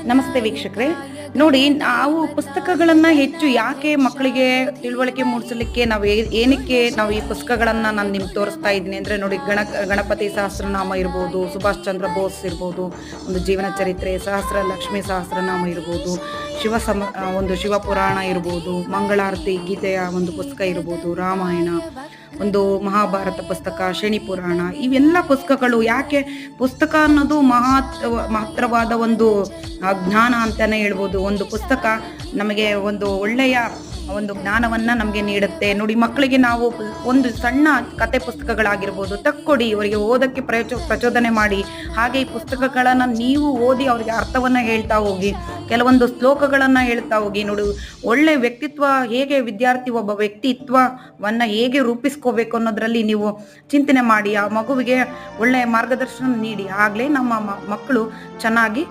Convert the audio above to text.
ನಮಸ್ತೆ ವೀಕ್ಷಕರೇ. ನೋಡಿ, ನಾವು ಪುಸ್ತಕಗಳನ್ನ ಹೆಚ್ಚು ಯಾಕೆ ಮಕ್ಕಳಿಗೆ ತಿಳುವಳಿಕೆ ಮೂಡಿಸಲಿಕ್ಕೆ ಏನಕ್ಕೆ ನಾವು ಈ ಪುಸ್ತಕಗಳನ್ನ ನಾನು ನಿಮ್ಗೆ ತೋರಿಸ್ತಾ ಇದ್ದೀನಿ ಅಂದ್ರೆ, ನೋಡಿ, ಗಣಪತಿ ಸಹಸ್ರನಾಮ ಇರ್ಬೋದು, ಸುಭಾಷ್ ಚಂದ್ರ ಬೋಸ್ ಇರ್ಬೋದು, ಒಂದು ಜೀವನ ಚರಿತ್ರೆ, ಲಕ್ಷ್ಮೀ ಸಹಸ್ರನಾಮ ಇರ್ಬೋದು, ಒಂದು ಶಿವಪುರಾಣ ಇರ್ಬೋದು, ಮಂಗಳಾರತಿ ಗೀತೆಯ ಒಂದು ಪುಸ್ತಕ ಇರ್ಬೋದು, ರಾಮಾಯಣ, ಒಂದು ಮಹಾಭಾರತ ಪುಸ್ತಕ, ಶನಿ ಪುರಾಣ, ಇವೆಲ್ಲ ಪುಸ್ತಕಗಳು ಯಾಕೆ ಪುಸ್ತಕ ಅನ್ನೋದು ಮಹತ್ತರವಾದ ಒಂದು ಜ್ಞಾನ ಅಂತಾನೆ ಹೇಳ್ಬೋದು. ಒಂದು ಪುಸ್ತಕ ನಮಗೆ ಒಂದು ಒಳ್ಳೆಯ ಒಂದು ಜ್ಞಾನವನ್ನ ನಮಗೆ ನೀಡುತ್ತೆ. ನೋಡಿ, ಮಕ್ಕಳಿಗೆ ನಾವು ಒಂದು ಸಣ್ಣ ಕತೆ ಪುಸ್ತಕಗಳಾಗಿರ್ಬೋದು ತಕ್ಕೊಡಿ, ಅವರಿಗೆ ಓದಕ್ಕೆ ಪ್ರಚೋದನೆ ಮಾಡಿ. ಹಾಗೆ ಈ ಪುಸ್ತಕಗಳನ್ನ ನೀವು ಓದಿ ಅವರಿಗೆ ಅರ್ಥವನ್ನ ಹೇಳ್ತಾ ಹೋಗಿ, ಕೆಲವೊಂದು ಶ್ಲೋಕಗಳನ್ನ ಹೇಳ್ತಾ ಹೋಗಿ. ನೋಡಿ, ಒಳ್ಳೆ ವ್ಯಕ್ತಿತ್ವ ಹೇಗೆ ಒಬ್ಬ ವ್ಯಕ್ತಿತ್ವವನ್ನ ಹೇಗೆ ರೂಪಿಸ್ಕೋಬೇಕು ಅನ್ನೋದ್ರಲ್ಲಿ ನೀವು ಚಿಂತನೆ ಮಾಡಿ ಆ ಮಗುವಿಗೆ ಒಳ್ಳೆಯ ಮಾರ್ಗದರ್ಶನ ನೀಡಿ. ಆಗ್ಲೇ ನಮ್ಮ ಮಕ್ಕಳು ಚೆನ್ನಾಗಿ